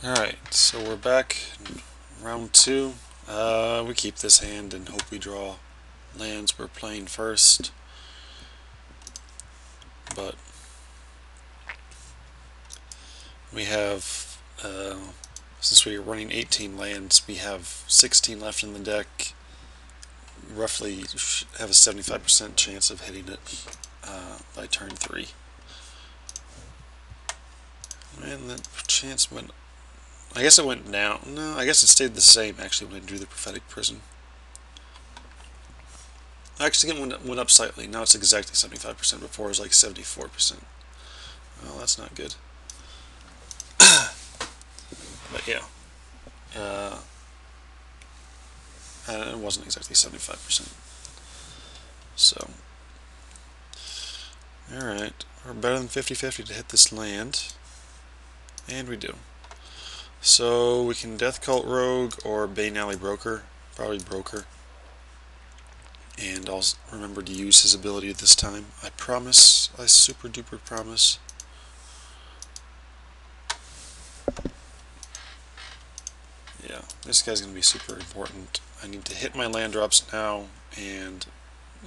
Alright, so we're back in round 2. We keep this hand and hope we draw lands we're playing first. But we have, since we are running 18 lands, we have 16 left in the deck. Roughly have a 75% chance of hitting it by turn 3. And that chance went, I guess it went down. No, I guess it stayed the same actually when I drew the Prophetic Prism. Actually, it went up slightly. Now it's exactly 75%. Before it was like 74%. Well, that's not good. But yeah. It wasn't exactly 75%. So, alright. We're better than 50-50 to hit this land. And we do. So, we can Death Cult Rogue or Bane Alley Broker. Probably Broker. And I'll remember to use his ability this time. I promise. I super duper promise. Yeah, this guy's going to be super important. I need to hit my land drops now and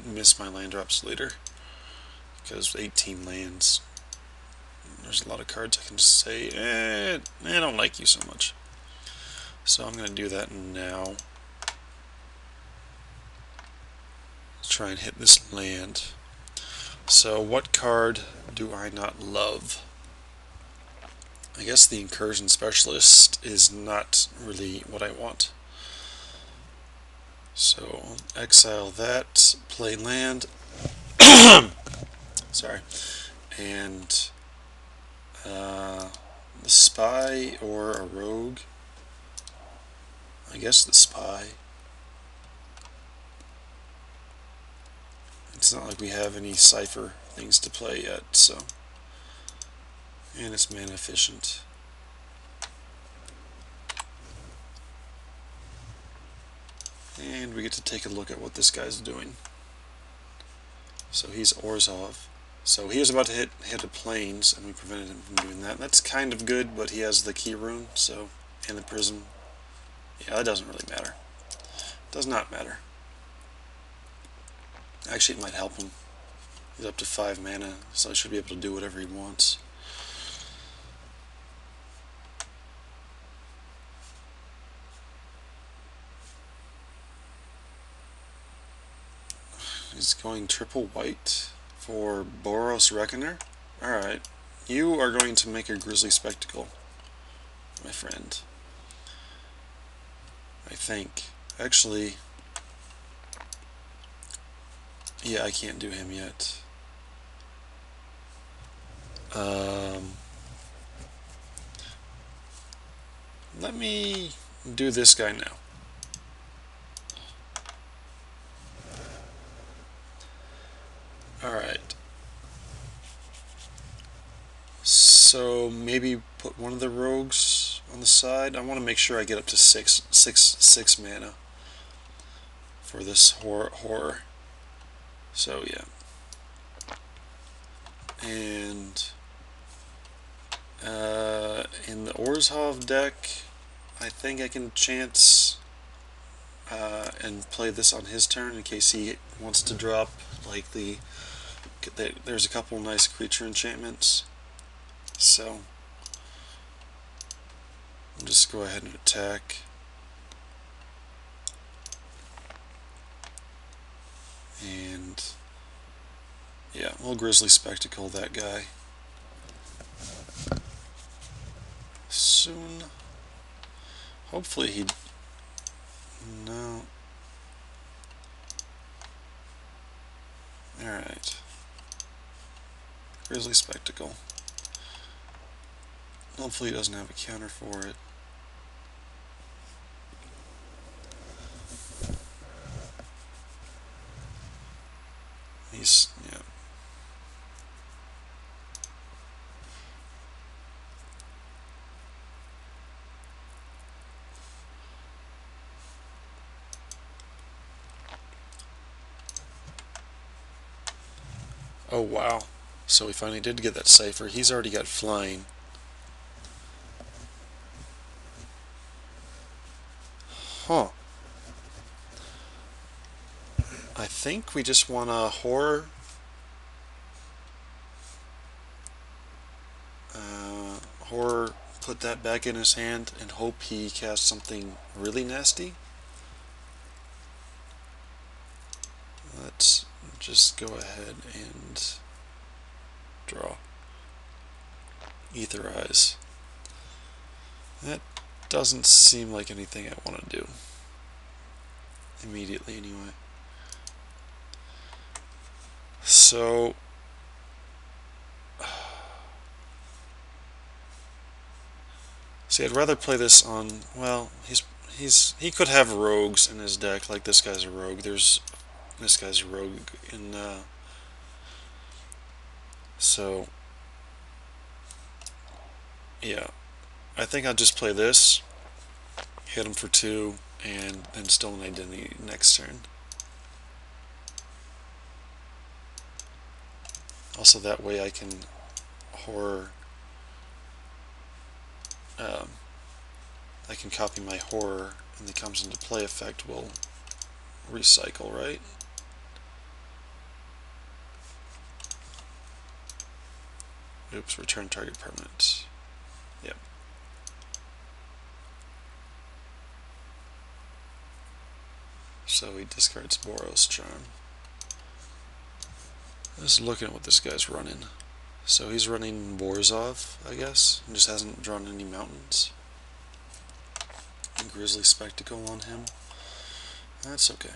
miss my land drops later. Because 18 lands, there's a lot of cards I can just say, I don't like you so much. So I'm going to do that now. Try and hit this land. So what card do I not love? I guess the Incursion Specialist is not really what I want. So exile that, play land, sorry, and the Spy or a Rogue. I guess the Spy. It's not like we have any Cipher things to play yet, so. And it's mana efficient. And we get to take a look at what this guy's doing. So he's Orzhov. So he was about to hit a Plains, and we prevented him from doing that. That's kind of good, but he has the Key Rune, so, and the Prism. Yeah, that doesn't really matter. Does not matter. Actually, it might help him. He's up to 5 mana, so he should be able to do whatever he wants. He's going triple white for Boros Reckoner. Alright. You are going to make a Grisly Spectacle, my friend. I think. Actually, yeah, I can't do him yet. Let me do this guy now. Alright. So maybe put one of the rogues on the side. I want to make sure I get up to six mana for this horror. So yeah. And in the Orzhov deck, I think I can chance and play this on his turn in case he wants to drop like there's a couple nice creature enchantments. So I'll just go ahead and attack. And yeah, we'll Grisly Spectacle that guy soon. Hopefully he... No. Alright. Grisly Spectacle. Hopefully he doesn't have a counter for it. Yeah. Oh wow. So we finally did get that Cipher. He's already got flying. Huh. I think we just want to horror. Horror, put that back in his hand and hope he casts something really nasty. Let's just go ahead and draw. Etherize. That doesn't seem like anything I want to do. Immediately, anyway. So, see, I'd rather play this on. Well, he could have rogues in his deck, like this guy's a rogue. This guy's a rogue in. So, yeah, I think I'll just play this, hit him for 2, and then Stolen Identity next turn. Also, that way I can horror. I can copy my horror, and the comes into play effect will recycle, right? Oops, return target permanent. Yep. So he discards Boros Charm. Just looking at what this guy's running. So he's running Borzov, I guess, and just hasn't drawn any mountains. And Grizzly Spectacle on him. That's okay.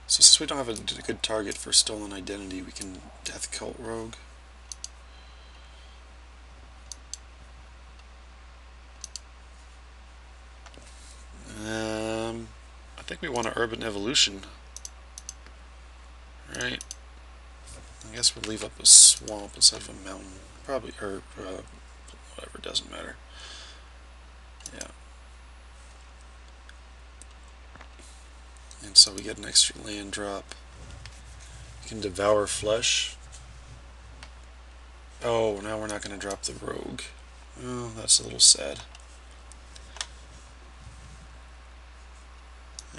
So since we don't have a good target for Stolen Identity, we can Death Cult Rogue. I think we want an Urban Evolution. Right? I guess we'll leave up a swamp instead of a mountain. Probably, or whatever, doesn't matter. Yeah. And so we get an extra land drop. We can Devour Flesh. Oh, now we're not going to drop the Rogue. Oh, that's a little sad.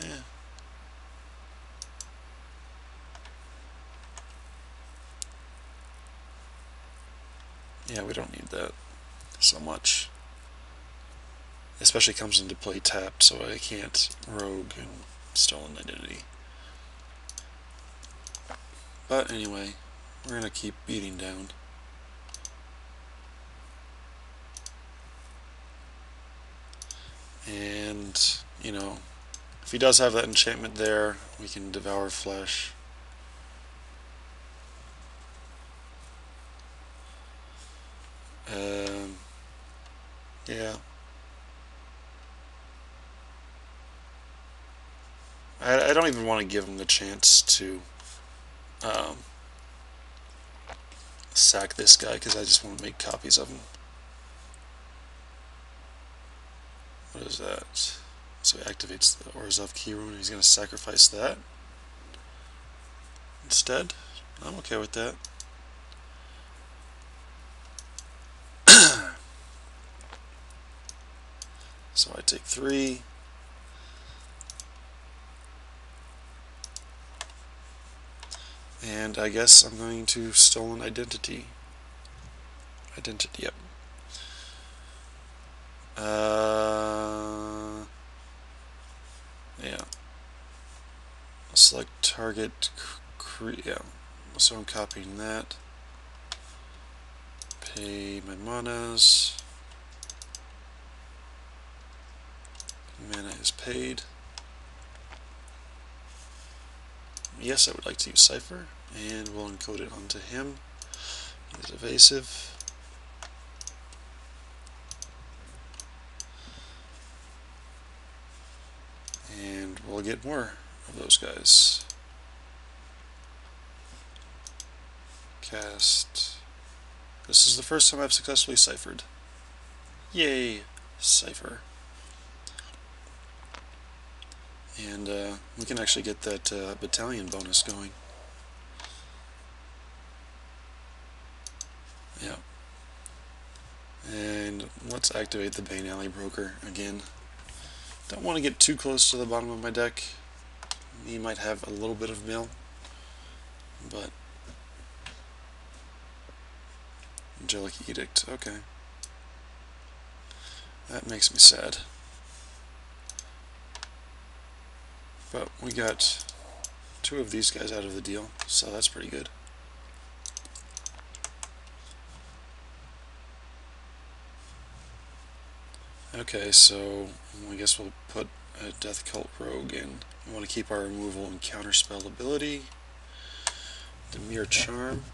Yeah. Yeah, we don't need that so much. Especially comes into play tapped, so I can't Rogue and Stolen Identity. But anyway, we're going to keep beating down. And, you know, if he does have that enchantment there, we can Devour Flesh. Yeah. I don't even want to give him the chance to sack this guy because I just want to make copies of him. What is that? So he activates the Orzhov Key Rune and he's going to sacrifice that instead. I'm okay with that. So I take 3. And I guess I'm going to Stolen Identity. Yep. Yeah. Select target. Yeah. So I'm copying that. Pay my manas. Mana is paid. Yes, I would like to use Cipher, and we'll encode it onto him. He's evasive. And we'll get more of those guys. Cast. This is the first time I've successfully ciphered. Yay! Cipher. And we can actually get that battalion bonus going. Yeah. And let's activate the Bane Alley Broker again. Don't want to get too close to the bottom of my deck. He might have a little bit of mill, but Angelic Edict, okay. That makes me sad. But we got 2 of these guys out of the deal, so that's pretty good. Okay, so I guess we'll put a Death Cult Rogue in. We want to keep our removal and counterspell ability. Dimir Charm.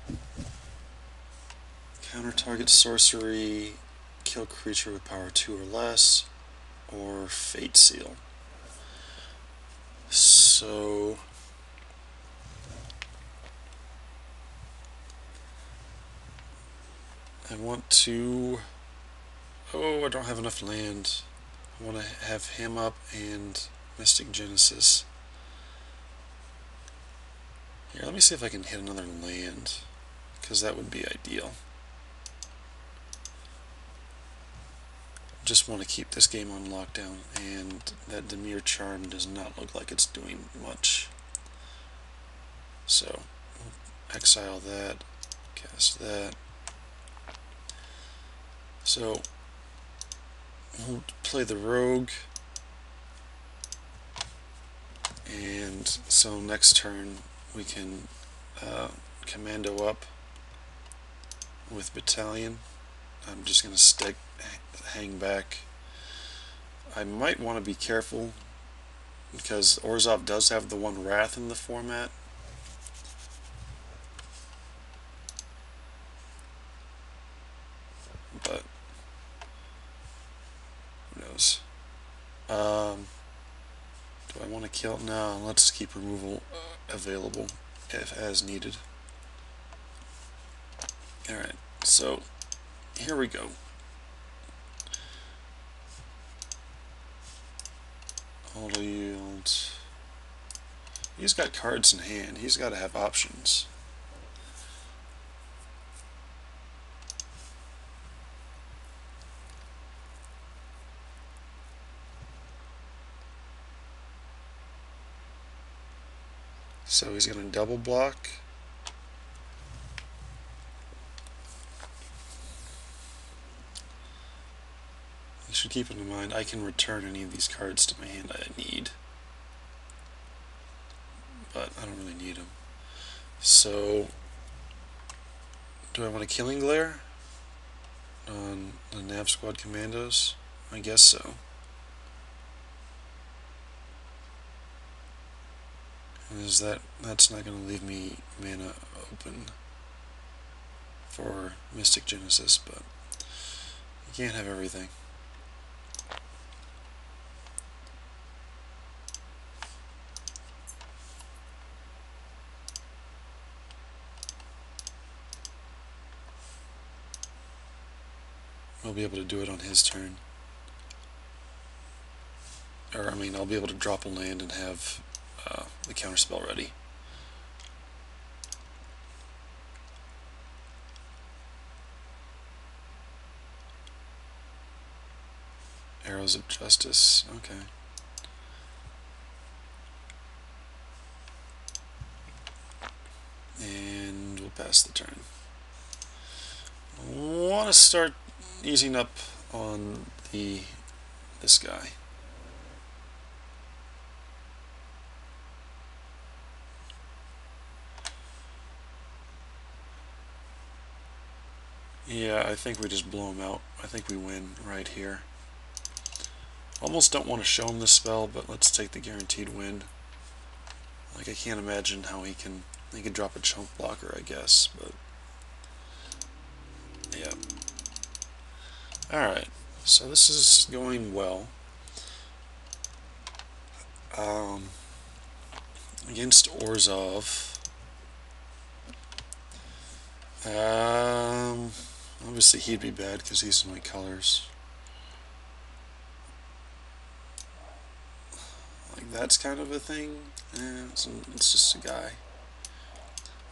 Counter target sorcery, kill creature with power 2 or less, or Fate Seal. So I want to... Oh, I don't have enough land. I want to have him up and Mystic Genesis. Here, let me see if I can hit another land, because that would be ideal. Just want to keep this game on lockdown, and that Dimir Charm does not look like it's doing much. So, exile that, cast that. So, we'll play the Rogue, and so next turn we can commando up with Battalion. I'm just going to hang back. I might want to be careful because Orzhov does have the 1 Wrath in the format. But who knows? Do I want to kill? No, let's keep removal available if as needed. Alright, so here we go. Auto yield. He's got cards in hand. He's got to have options. So he's going to double block. You should keep in mind I can return any of these cards to my hand I need. But I don't really need them. So, do I want a Killing Glare on the Nav Squad Commandos? I guess so. And that's not going to leave me mana open for Mystic Genesis, but you can't have everything. I'll be able to do it on his turn. Or, I mean, I'll be able to drop a land and have the counterspell ready. Arrows of Justice, okay. And we'll pass the turn. I want to start easing up on this guy. Yeah, I think we just blow him out. I think we win right here. Almost don't want to show him the spell, but let's take the guaranteed win. Like, I can't imagine how he can drop a chunk blocker, I guess, but yeah. Alright, so this is going well. Against Orzhov. Obviously he'd be bad because he's in my colors. Like, that's kind of a thing. It's just a guy.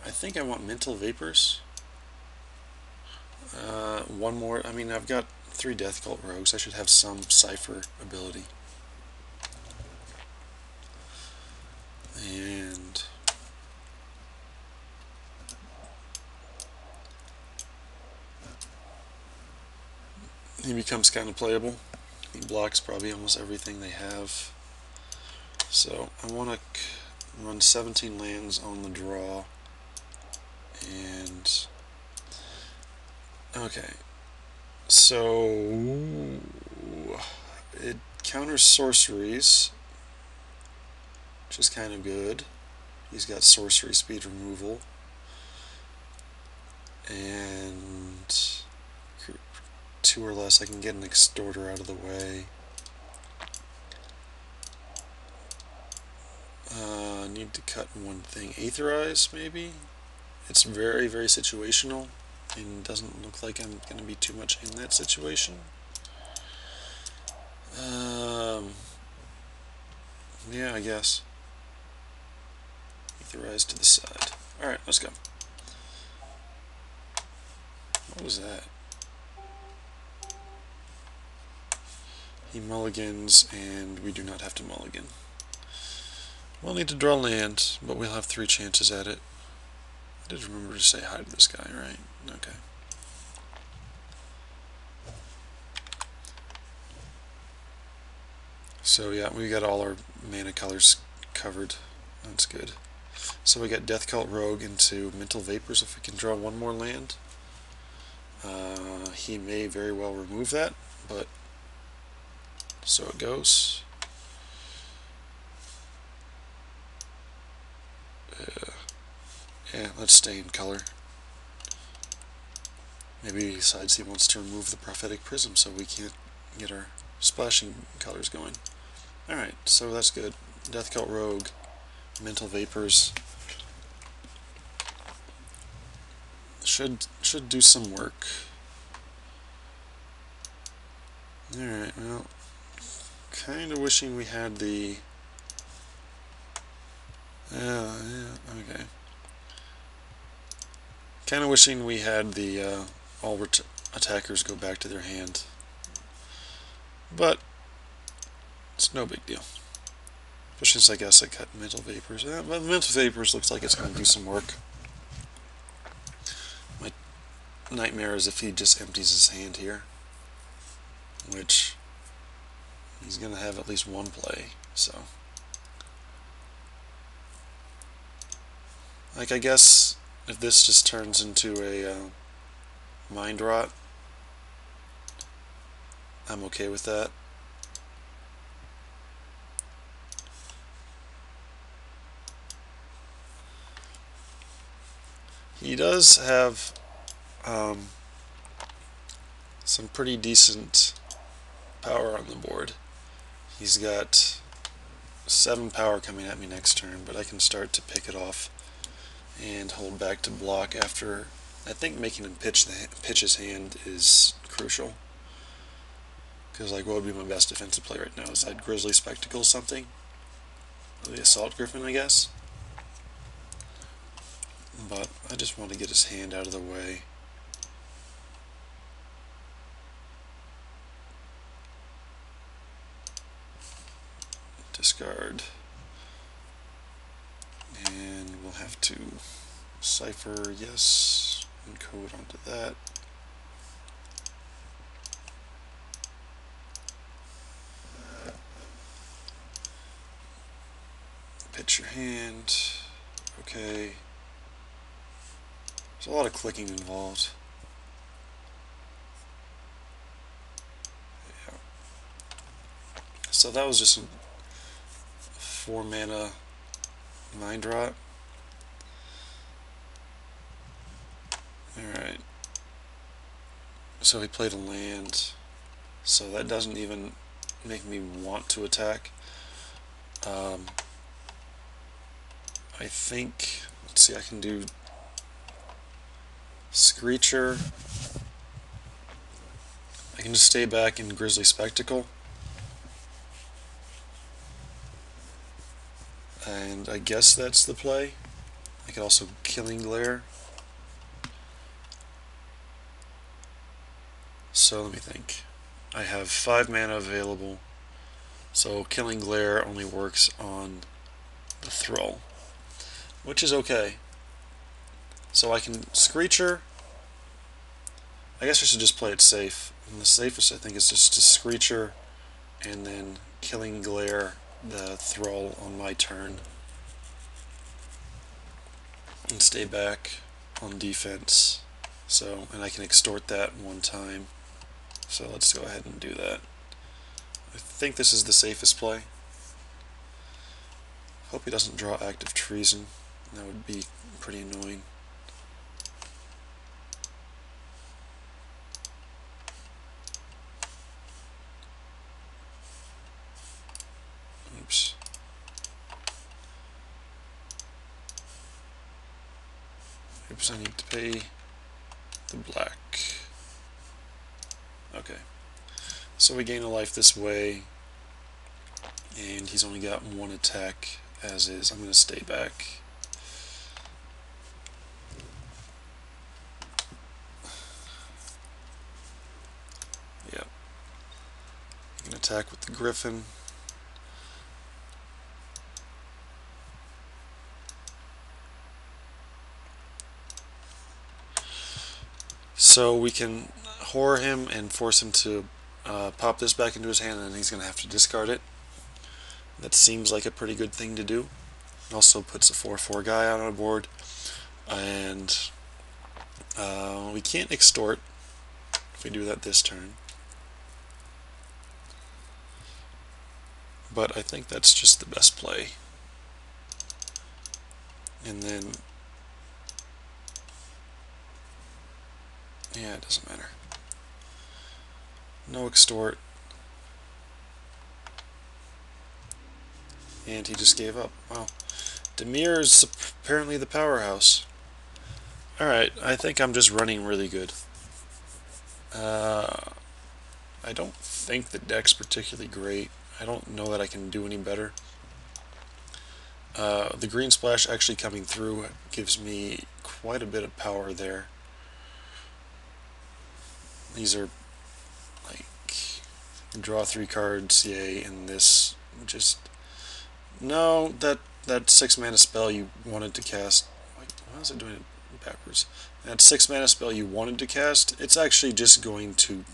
I think I want Mental Vapors. One more. I mean, I've got 3 Death Cult Rogues. I should have some Cipher ability. And he becomes kind of playable. He blocks probably almost everything they have. So I want to run 17 lands on the draw. And okay, so it counters sorceries, which is kind of good. He's got sorcery speed removal, and 2 or less I can get an extorter out of the way. Need to cut one thing. Aetherize, maybe? It's very, very situational, and doesn't look like I'm going to be too much in that situation. Yeah, I guess. Aetherize to the side. Alright, let's go. What was that? He mulligans, and we do not have to mulligan. We'll need to draw land, but we'll have 3 chances at it. I did remember to say hi to this guy, right? Okay. So yeah, we got all our mana colors covered. That's good. So we got Death Cult Rogue into Mental Vapors if we can draw 1 more land. He may very well remove that, but so it goes. Yeah, let's stay in color. Maybe he decides he wants to remove the Prophetic Prism so we can't get our splashing colors going. Alright, so that's good. Death Cult Rogue, Mental Vapors. Should do some work. Alright, well, kind of wishing we had the... yeah, okay. Kind of wishing we had the all attackers go back to their hand. But it's no big deal. Especially since I guess I cut Mental Vapors. But Mental Vapors looks like it's going to do some work. My nightmare is if he just empties his hand here, which he's going to have at least 1 play, so. Like, I guess if this just turns into a Mind Rot, I'm okay with that. He does have some pretty decent power on the board. He's got 7 power coming at me next turn, but I can start to pick it off and hold back to block after. I think making him pitch his hand is crucial, because like what would be my best defensive play right now is I'd Grizzly Spectacle something, or the Assault Griffin, I guess. But I just want to get his hand out of the way. Discard. And we'll have to cipher yes and code onto that. Pitch your hand. Okay. There's a lot of clicking involved. Yeah. So that was just a 4 mana Mind Rot. Alright. So he played a land. So that doesn't even make me want to attack. I think, let's see, I can do Screecher. I can just stay back in Grizzly Spectacle. And I guess that's the play. I could also Killing Glare. So let me think. I have 5 mana available. So Killing Glare only works on the Thrall, which is okay. So I can Screecher. I guess I should just play it safe. And the safest, I think, is just to Screecher and then Killing Glare the Thrall on my turn and stay back on defense. So, and I can extort that one time. So let's go ahead and do that. I think this is the safest play. Hope he doesn't draw Active Treason. That would be pretty annoying. Oops. Oops, I need to pay the black. Okay. So we gain a life this way, and he's only got one attack as is. I'm going to stay back. Yep. You can attack with the Griffin. So we can whore him and force him to pop this back into his hand, and then he's going to have to discard it. That seems like a pretty good thing to do. It also puts a 4/4 guy out on a board, and we can't extort if we do that this turn. But I think that's just the best play. And then, yeah, it doesn't matter. No extort. And he just gave up. Wow. Dimir is apparently the powerhouse. Alright, I think I'm just running really good. I don't think the deck's particularly great. I don't know that I can do any better. The green splash actually coming through gives me quite a bit of power there. These are like draw 3 cards, yay, and this just no, that 6 mana spell you wanted to cast. Why is it doing it backwards? That 6 mana spell you wanted to cast, it's actually just going to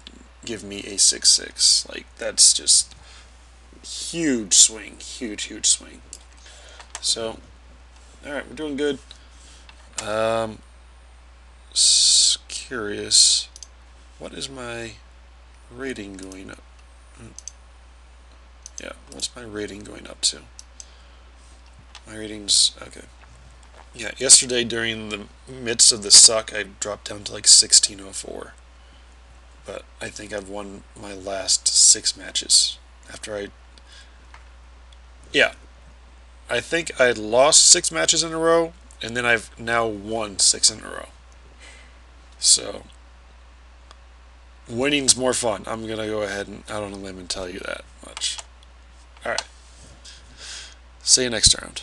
give me a 6/6. Like, that's just huge swing, huge swing. So, alright, we're doing good. Curious, what is my rating going up? Yeah, what's my rating going up to? My rating's okay. Yeah, yesterday during the midst of the suck, I dropped down to like 1604. But I think I've won my last 6 matches after yeah, I think I lost 6 matches in a row, and then I've now won 6 in a row. So, winning's more fun. I'm going to go ahead and out on a limb and tell you that much. Alright. See you next round.